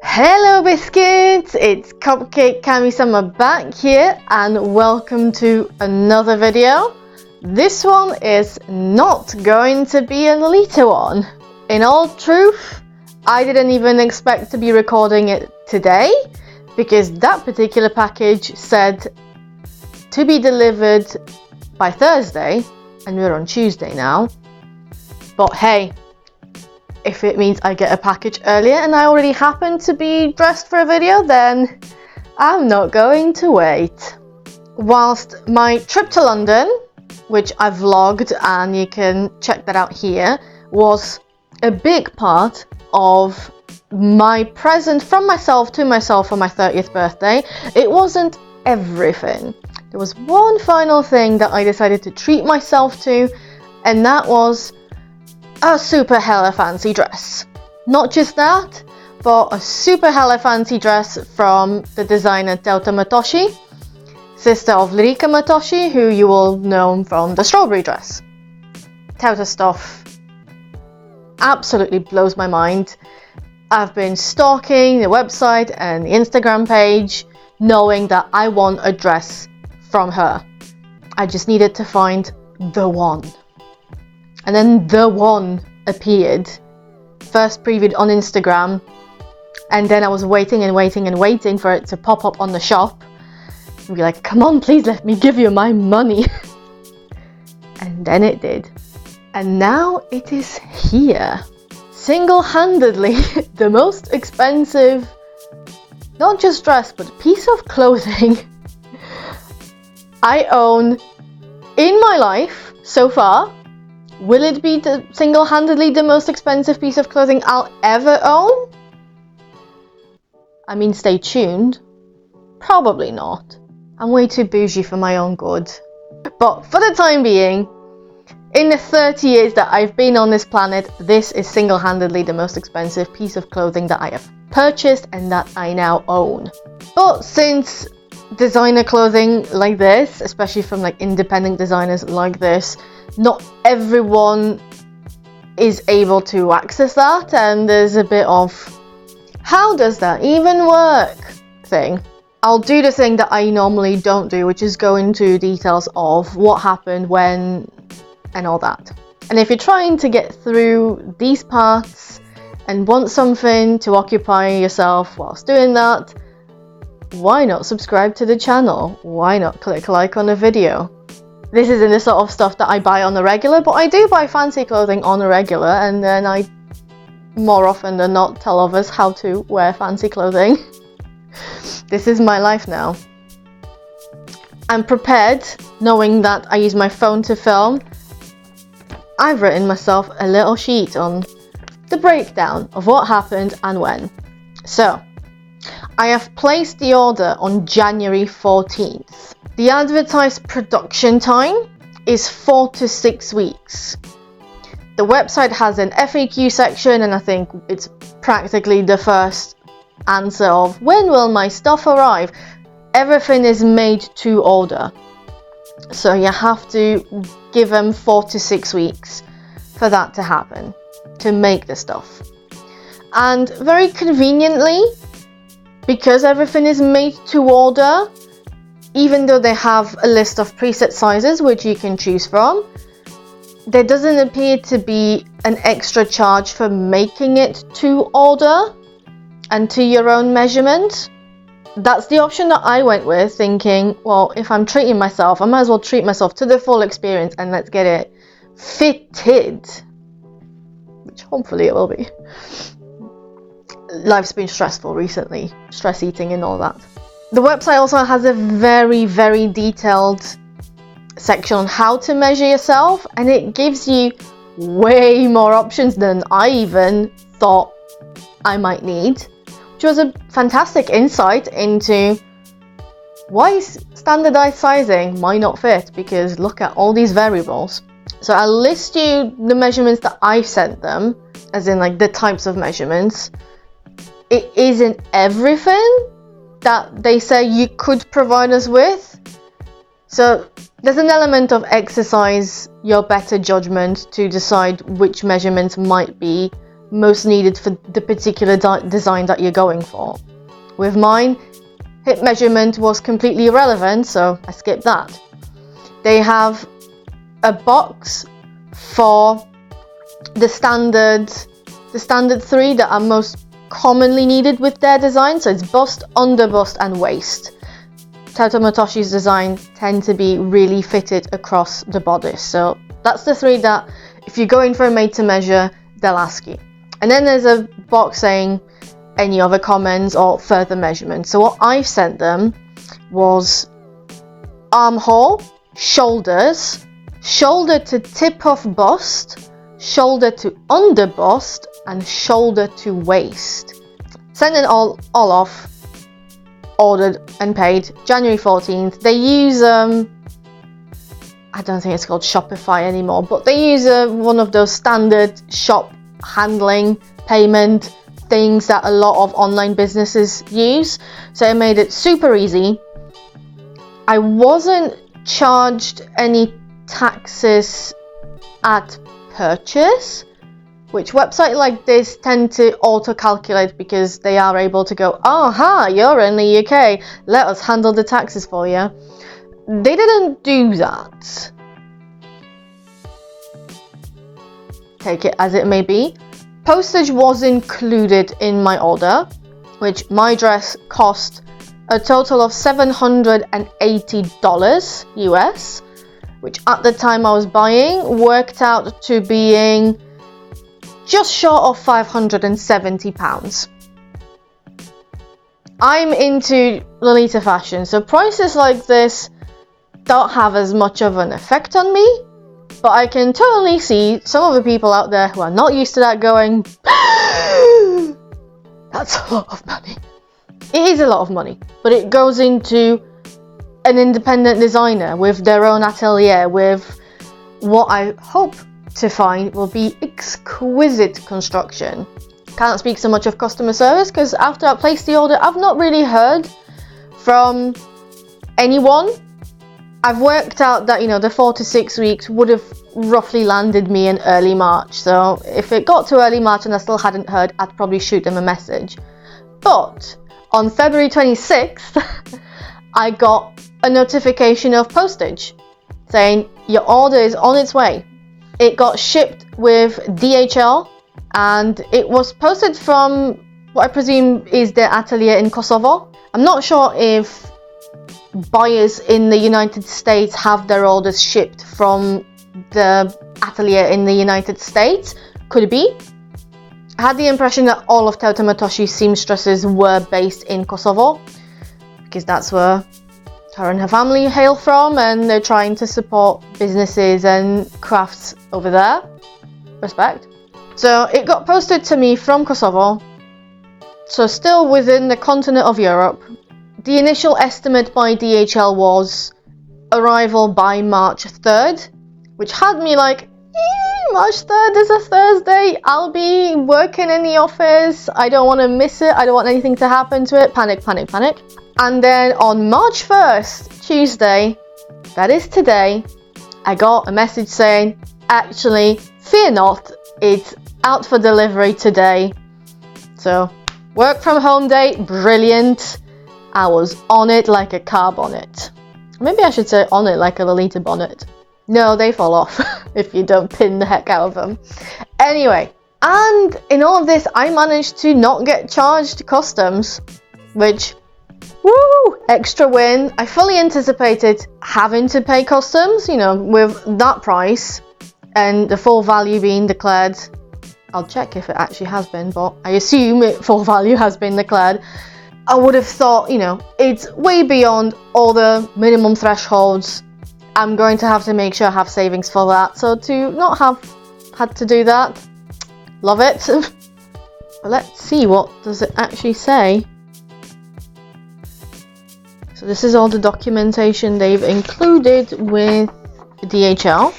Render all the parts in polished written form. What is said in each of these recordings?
Hello biscuits, it's Cupcake Kami-sama back here and welcome to another video. This one is not going to be a little one. In all truth, I didn't even expect to be recording it today because that particular package said to be delivered by Thursday and we're on Tuesday now. But hey, if it means I get a package earlier and I already happen to be dressed for a video, then I'm not going to wait. Whilst my trip to London, which I vlogged and you can check that out here, was a big part of my present from myself to myself for my 30th birthday, it wasn't everything. There was one final thing that I decided to treat myself to, and that was a super hella fancy dress. Not just that, but a super hella fancy dress from the designer Teuta Matoshi, sister of Teuta Matoshi, who you will know from the strawberry dress. Teuta stuff absolutely blows my mind. I've been stalking the website and the Instagram page, knowing that I want a dress from her. I just needed to find the one. And then the one appeared, first previewed on Instagram, and then I was waiting for it to pop up on the shop and be like, come on, please let me give you my money. And then it did. And now it is here. Single-handedly the most expensive, not just dress, but piece of clothing I own in my life so far. Will it be single-handedly the most expensive piece of clothing I'll ever own? I mean, stay tuned. Probably not. I'm way too bougie for my own good. But for the time being, in the 30 years that I've been on this planet, this is single-handedly the most expensive piece of clothing that I have purchased and that I now own. But since designer clothing like this, especially from like independent designers like this, not everyone is able to access that, and there's a bit of how does that even work thing. I'll do the thing that I normally don't do, which is go into details of what happened, when, and all that. And if you're trying to get through these parts and want something to occupy yourself whilst doing that, why not subscribe to the channel? Why not click like on a video? This isn't the sort of stuff that I buy on a regular, but I do buy fancy clothing on a regular, and then I more often than not tell others how to wear fancy clothing. This is my life now. I'm prepared, knowing that I use my phone to film. I've written myself a little sheet on the breakdown of what happened and when. So, I have placed the order on January 14th. The advertised production time is 4 to 6 weeks. The website has an FAQ section, and I think it's practically the first answer of when will my stuff arrive. Everything is made to order. So you have to give them 4 to 6 weeks for that to happen, to make the stuff. And very conveniently, because everything is made to order, even though they have a list of preset sizes which you can choose from, there doesn't appear to be an extra charge for making it to order and to your own measurement. That's the option that I went with, thinking, well, if I'm treating myself, I might as well treat myself to the full experience and let's get it fitted, which hopefully it will be. Life's been stressful recently, stress eating and all that. The website also has a very, very detailed section on how to measure yourself, and it gives you way more options than I even thought I might need, which was a fantastic insight into why standardized sizing might not fit, because look at all these variables. So I'll list you the measurements that I've sent them, as in like the types of measurements. It isn't everything, that they say you could provide us with. So there's an element of exercise your better judgment to decide which measurements might be most needed for the particular design that you're going for. With mine, hip measurement was completely irrelevant, so I skipped that. They have a box for the standard 3 that are most commonly needed with their design. So it's bust, under bust and waist. Teuta Matoshi's designs tend to be really fitted across the bodice. So that's the 3 that if you're going for a made to measure, they'll ask you. And then there's a box saying any other comments or further measurements. So what I sent them was armhole, shoulders, shoulder to tip of bust, shoulder to under bust, and shoulder to waist. Sent it all off, ordered and paid January 14th. They use I don't think it's called Shopify anymore, but they use one of those standard shop handling payment things that a lot of online businesses use. So it made it super easy. I wasn't charged any taxes at purchase, which websites like this tend to auto-calculate because they are able to go, aha, you're in the UK, let us handle the taxes for you. They didn't do that. Take it as it may be. Postage was included in my order, which my dress cost a total of $780 US, which at the time I was buying worked out to being just short of £570. I'm into Lolita fashion, so prices like this don't have as much of an effect on me, but I can totally see some of the people out there who are not used to that going, that's a lot of money. It is a lot of money, but it goes into an independent designer with their own atelier, with what I hope to find will be exquisite construction. Can't speak so much of customer service because after I placed the order, I've not really heard from anyone. I've worked out that, the 4 to 6 weeks would have roughly landed me in early March. So if it got to early March and I still hadn't heard, I'd probably shoot them a message. But on February 26th, I got a notification of postage saying your order is on its way. It got shipped with DHL and it was posted from what I presume is their atelier in Kosovo. I'm not sure if buyers in the United States have their orders shipped from the atelier in the United States. Could it be? I had the impression that all of Teuta Matoshi's seamstresses were based in Kosovo because that's where her and her family hail from, and they're trying to support businesses and crafts over there. Respect. So it got posted to me from Kosovo, so still within the continent of Europe. The initial estimate by DHL was arrival by March 3rd, which had me like, March 3rd is a Thursday, I'll be working in the office, I don't want to miss it, I don't want anything to happen to it, panic. And then on March 1st, Tuesday, that is today, I got a message saying, actually, fear not, it's out for delivery today. So, work from home day, brilliant. I was on it like a car bonnet. Maybe I should say on it like a Lolita bonnet. No, they fall off if you don't pin the heck out of them. Anyway, and in all of this, I managed to not get charged customs, which, woo, extra win. I fully anticipated having to pay customs, with that price and the full value being declared. I'll check if it actually has been, but I assume full value has been declared. I would have thought, it's way beyond all the minimum thresholds. I'm going to have to make sure I have savings for that. So to not have had to do that, love it. But let's see, what does it actually say? So this is all the documentation they've included with DHL.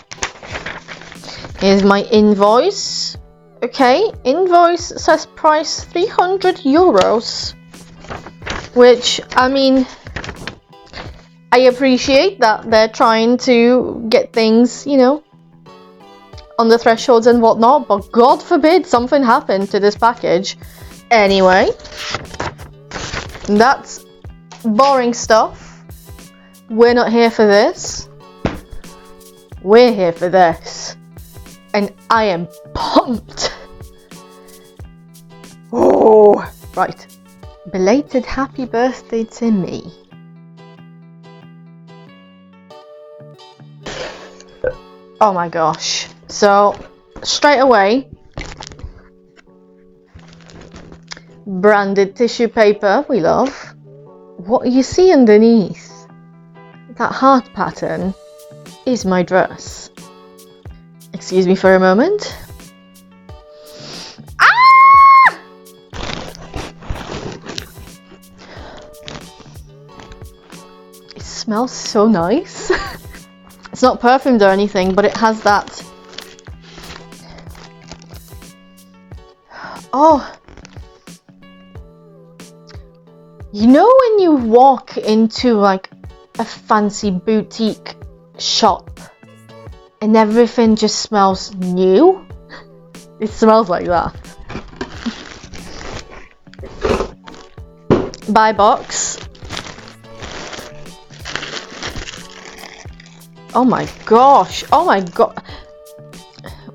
Here's my invoice. Okay, invoice says price €300. which, I mean, I appreciate that they're trying to get things, you know, on the thresholds and whatnot, but God forbid something happened to this package. Anyway, that's boring stuff. We're not here for this. We're here for this. And I am pumped. Oh, right. Belated happy birthday to me. Oh my gosh. So, straight away, branded tissue paper, we love. What you see underneath, that heart pattern, is my dress. Excuse me for a moment. Ah! It smells so nice. It's not perfumed or anything, but it has that. Oh. You know when you walk into like a fancy boutique shop and everything just smells new? It smells like that. Buy box. Oh my gosh. Oh my god.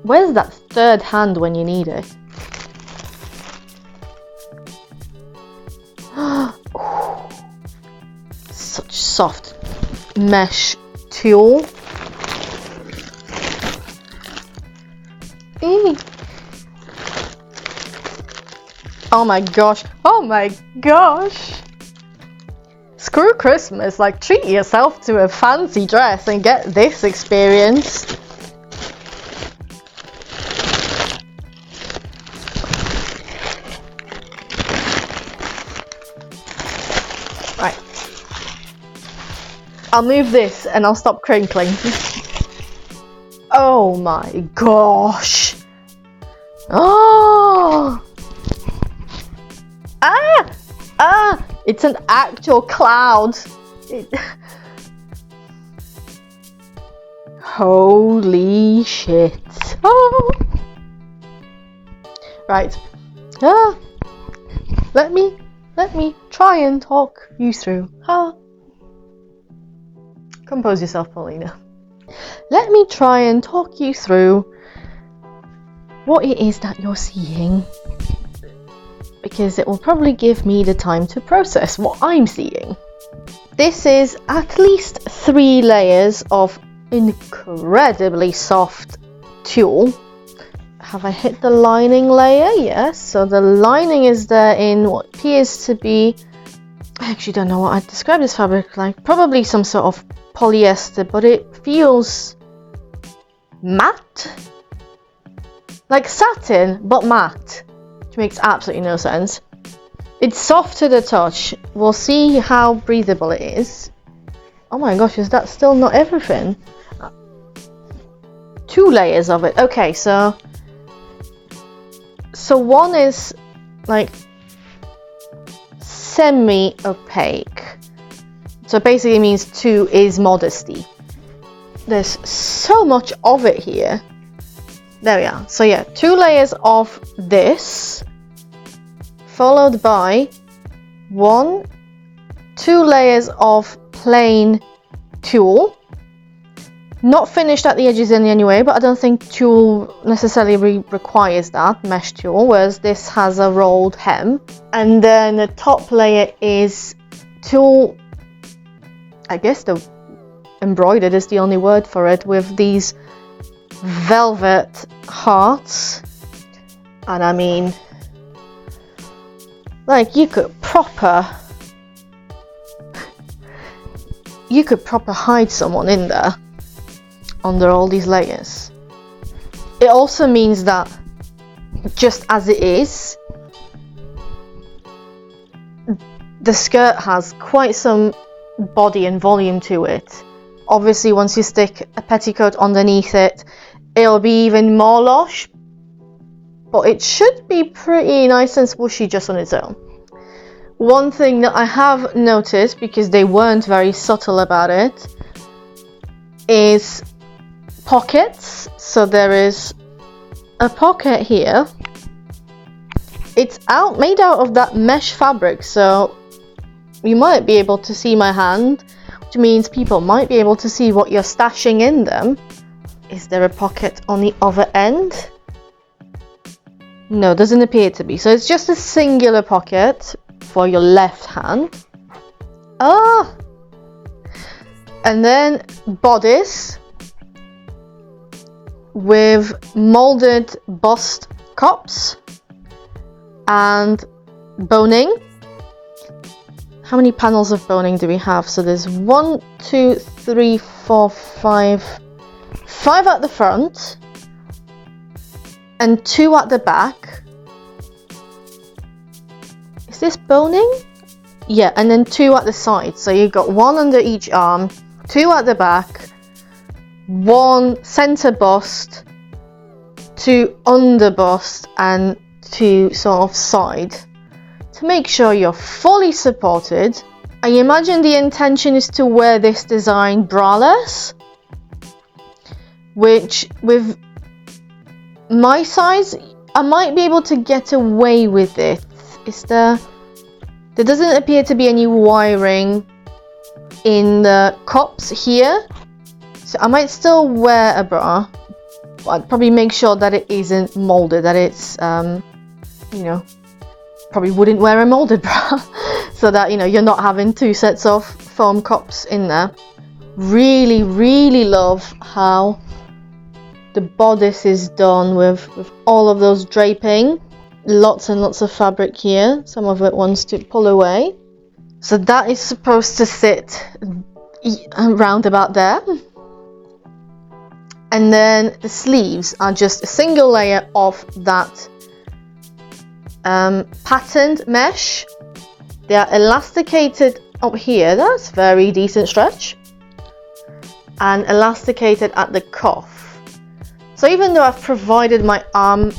Where's that third hand when you need it? Such soft mesh tulle. Oh my gosh. Oh my gosh. Screw Christmas, like treat yourself to a fancy dress and get this experience. Right. I'll move this and I'll stop crinkling. Oh my gosh. Oh. Ah! Ah! It's an actual cloud. Holy shit. Oh. Right. Ah. Let me try and talk you through. Ah. Compose yourself, Paulina. Let me try and talk you through what it is that you're seeing, because it will probably give me the time to process what I'm seeing. This is at least 3 layers of incredibly soft tulle. Have I hit the lining layer? Yes. So the lining is there in what appears to be, I actually don't know what I'd describe this fabric like. Probably some sort of polyester, but it feels matte. Like satin, but matte. Which makes absolutely no sense. It's soft to the touch. We'll see how breathable it is. Oh my gosh, is that still not everything? 2 layers of it. Okay, so one is like semi-opaque. So basically it means 2 is modesty. There's so much of it here. There we are. So yeah, 2 layers of this, followed by 2 layers of plain tulle. Not finished at the edges in any way, but I don't think tulle necessarily requires that, mesh tulle, whereas this has a rolled hem. And then the top layer is tulle, I guess the embroidered is the only word for it, with these velvet hearts. And I mean, like you could proper hide someone in there under all these layers. It also means that just as it is, the skirt has quite some body and volume to it. Obviously once you stick a petticoat underneath it, it'll be even more lush, but it should be pretty nice and swooshy just on its own. one thing that I have noticed, because they weren't very subtle about it, is pockets. So there is a pocket here. It's made out of that mesh fabric, so you might be able to see my hand, which means people might be able to see what you're stashing in them. Is there a pocket on the other end? No, doesn't appear to be. So it's just a singular pocket for your left hand. Ah! And then bodice with molded bust cups and boning. How many panels of boning do we have? So there's 1, 2, 3, 4, 5 at the front and 2 at the back. Is this boning? Yeah, and then 2 at the side. So you've got 1 under each arm, 2 at the back, 1 center bust, 2 under bust, and 2 sort of side, to make sure you're fully supported. I imagine the intention is to wear this design braless, which with my size I might be able to get away with it. There doesn't appear to be any wiring in the cups here, so I might still wear a bra, but I'd probably make sure that it isn't molded, that it's you know, probably wouldn't wear a molded bra so that, you know, you're not having 2 sets of foam cups in there. Really, really love how the bodice is done with all of those draping. Lots and lots of fabric here. Some of it wants to pull away. So that is supposed to sit around about there. And then the sleeves are just a single layer of that patterned mesh. They are elasticated up here. That's very decent stretch. And elasticated at the cuff. So even though I've provided my arm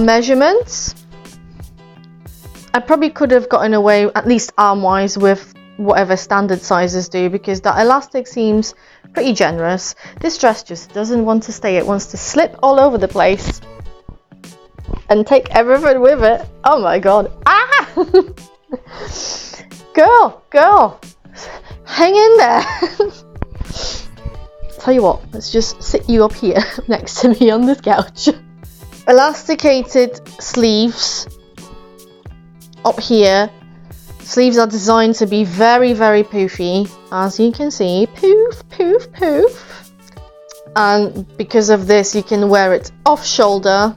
measurements, I probably could have gotten away, at least arm-wise, with whatever standard sizes do, because that elastic seems pretty generous. This dress just doesn't want to stay. It wants to slip all over the place and take everything with it. Oh my god. Ah! Girl, hang in there. Tell you what, let's just sit you up here next to me on this couch. Elasticated sleeves up here. Sleeves are designed to be very, very poofy, as you can see. Poof, poof, poof. And because of this, you can wear it off shoulder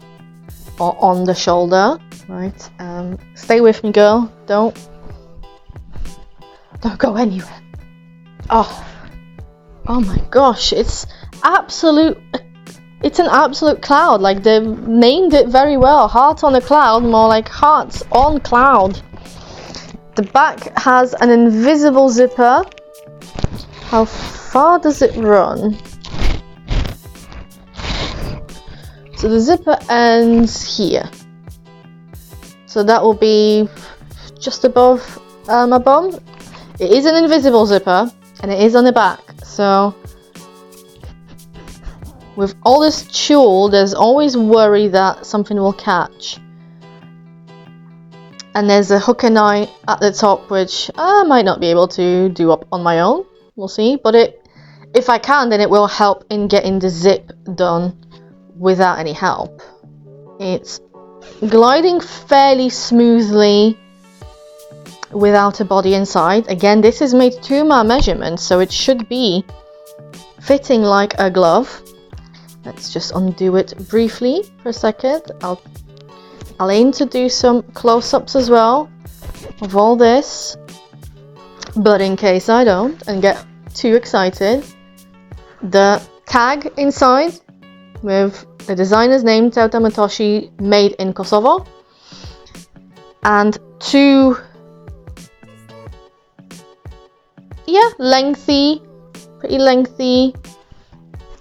or on the shoulder, right? Stay with me, girl. Don't go anywhere. Oh my gosh, it's an absolute cloud. Like, they've named it very well. Heart on a cloud, more like hearts on cloud. The back has an invisible zipper. How far does it run? So the zipper ends here. So that will be just above my bum. It is an invisible zipper and it is on the back. So with all this tulle, there's always worry that something will catch. And there's a hook and eye at the top, which I might not be able to do up on my own. We'll see. But if I can, then it will help in getting the zip done without any help. It's gliding fairly smoothly without a body inside. Again, this is made to my measurement, so it should be fitting like a glove. Let's just undo it briefly for a second. I'll aim to do some close-ups as well of all this, but in case I don't and get too excited, the tag inside with the designer's name, Teuta Matoshi, made in Kosovo, and 2 pretty lengthy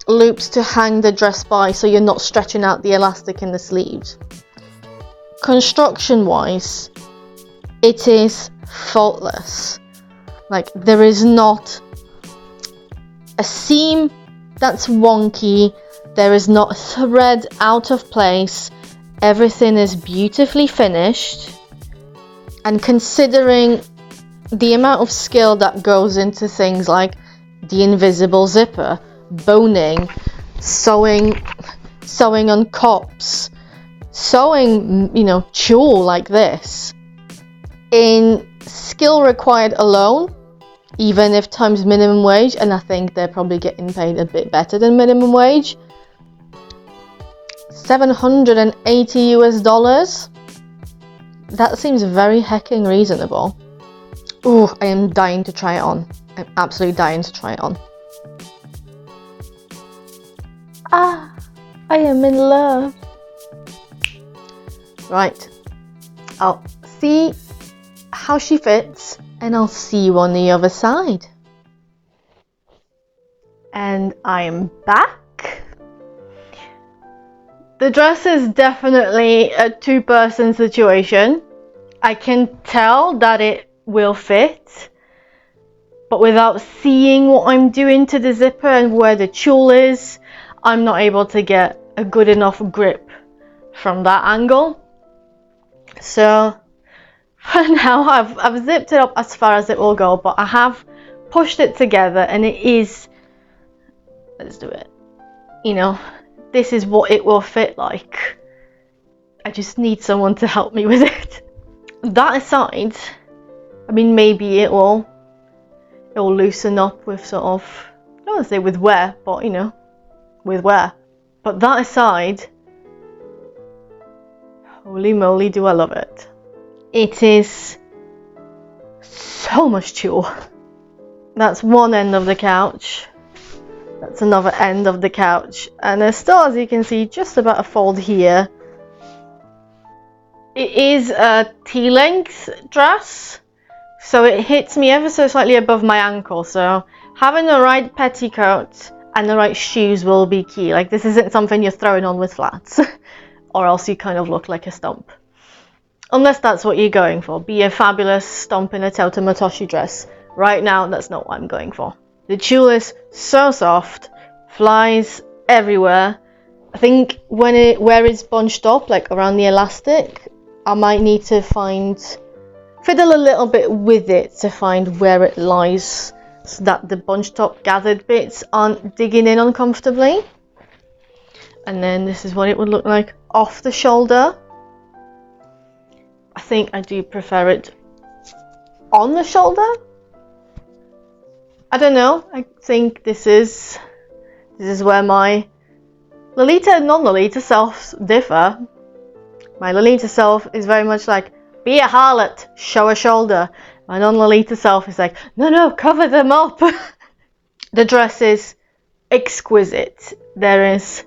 loops to hang the dress by, so you're not stretching out the elastic in the sleeves. Construction wise, It is faultless. Like, there is not a seam that's wonky, there is not a thread out of place, everything is beautifully finished. And considering the amount of skill that goes into things like the invisible zipper, boning, sewing on cups, sewing, tulle like this, in skill required alone, even if times minimum wage, and I think they're probably getting paid a bit better than minimum wage, $780 US. That seems very hecking reasonable. Ooh, I am dying to try it on. I'm absolutely dying to try it on. Ah, I am in love. Right, I'll see how she fits and I'll see you on the other side. And I am back. The dress is definitely a two-person situation. I can tell that it will fit, but without seeing what I'm doing to the zipper and where the tulle is, I'm not able to get a good enough grip from that angle. So for now, I've zipped it up as far as it will go, but I have pushed it together and it is, let's do it, this is what it will fit like. I just need someone to help me with it. That aside, I mean, maybe it will loosen up with sort of, I don't want to say with wear, but with wear. But that aside, holy moly, do I love it. It is so much tulle. That's one end of the couch. That's another end of the couch. And there's still, as you can see, just about a fold here. It is a T-length dress, so it hits me ever so slightly above my ankle. So having the right petticoat and the right shoes will be key. Like, this isn't something you're throwing on with flats, or else you kind of look like a stump. Unless that's what you're going for. Be a fabulous stump in a Teuta Matoshi dress. Right now, that's not what I'm going for. The tulle is so soft, flies everywhere. I think where it's bunched up, like around the elastic, I might need to fiddle a little bit with it to find where it lies, so that the bunched up gathered bits aren't digging in uncomfortably. And then this is what it would look like off the shoulder. I think I do prefer it on the shoulder. I don't know, I think this is where my Lolita and non-Lolita selves differ. My Lolita self is very much like, be a harlot, show a shoulder. My non-Lolita self is like, no, cover them up. The dress is exquisite. There is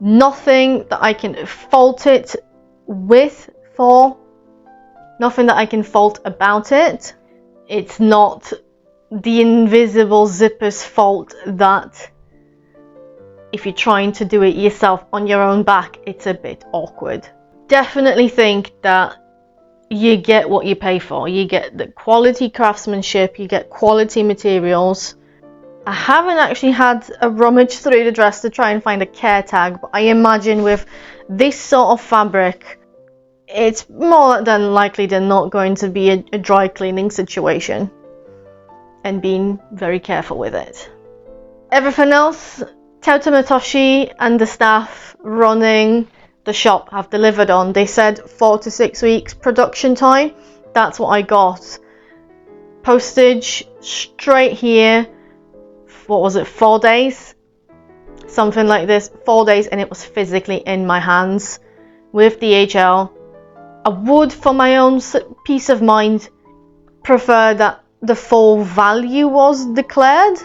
nothing that I can fault it with for. Nothing that I can fault about it. It's not the invisible zipper's fault that if you're trying to do it yourself on your own back, it's a bit awkward. Definitely think that you get what you pay for. You get the quality craftsmanship, you get quality materials. I haven't actually had a rummage through the dress to try and find a care tag, but I imagine with this sort of fabric, it's more than likely than not going to be a dry cleaning situation, and being very careful with it. Everything else, Teuta Matoshi and the staff running the shop have delivered on. They said 4 to 6 weeks production time. That's what I got. Postage straight here. What was it, 4 days? Something like this, 4 days, and it was physically in my hands with DHL. I would, for my own peace of mind, prefer that the full value was declared,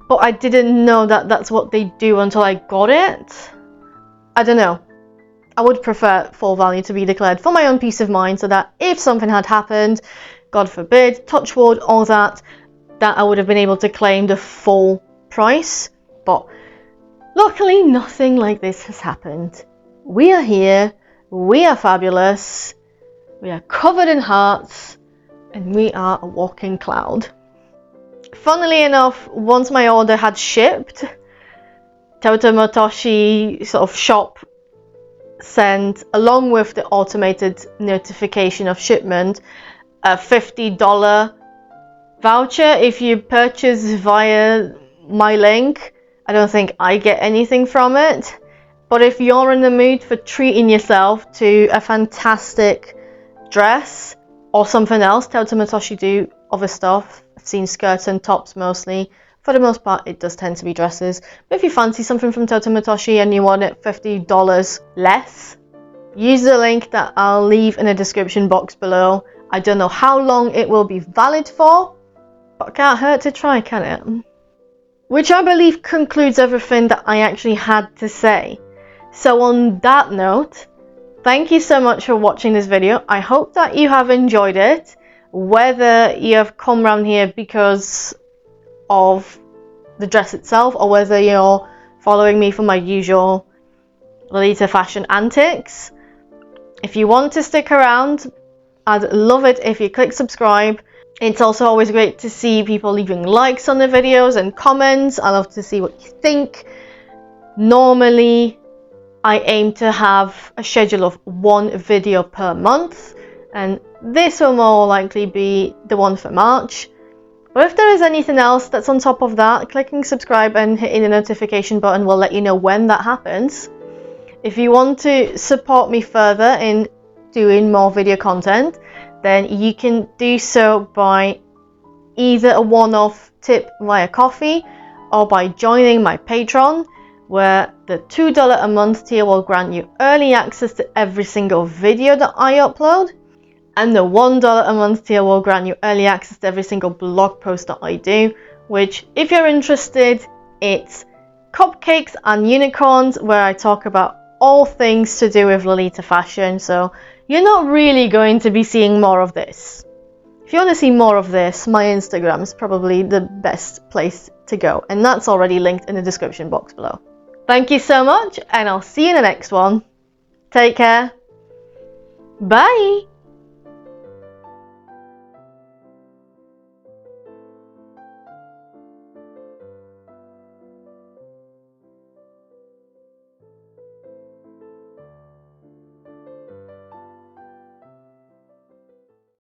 but I didn't know that that's what they do until I got it. I don't know. I would prefer full value to be declared for my own peace of mind, so that if something had happened, God forbid, touch wood, all that I would have been able to claim the full price. But luckily, nothing like this has happened. We are here. We are fabulous. We are covered in hearts, and we are a walking cloud. Funnily enough, once my order had shipped, Teuta Matoshi sort of shop sent, along with the automated notification of shipment, a $50 voucher if you purchase via my link. I don't think I get anything from it, but if you're in the mood for treating yourself to a fantastic dress or something else, Teuta Matoshi do other stuff. I've seen skirts and tops mostly. For the most part, it does tend to be dresses. But if you fancy something from Teuta Matoshi and you want it $50 less, use the link that I'll leave in the description box below. I don't know how long it will be valid for, but it can't hurt to try, can it? Which I believe concludes everything that I actually had to say. So on that note, thank you so much for watching this video. I hope that you have enjoyed it. Whether you have come round here because of the dress itself, or whether you're following me for my usual Lolita fashion antics. If you want to stick around, I'd love it if you click subscribe. It's also always great to see people leaving likes on the videos and comments. I love to see what you think. Normally, I aim to have a schedule of one video per month, and this will more likely be the one for March. But if there is anything else that's on top of that, clicking subscribe and hitting the notification button will let you know when that happens. If you want to support me further in doing more video content, then you can do so by either a one-off tip via coffee or by joining my Patreon, where the $2 a month tier will grant you early access to every single video that I upload, and the $1 a month tier will grant you early access to every single blog post that I do, which, if you're interested, it's Cupcakes and Unicorns, where I talk about all things to do with Lolita fashion, so you're not really going to be seeing more of this. If you want to see more of this, my Instagram is probably the best place to go, and that's already linked in the description box below. Thank you so much, and I'll see you in the next one. Take care. Bye!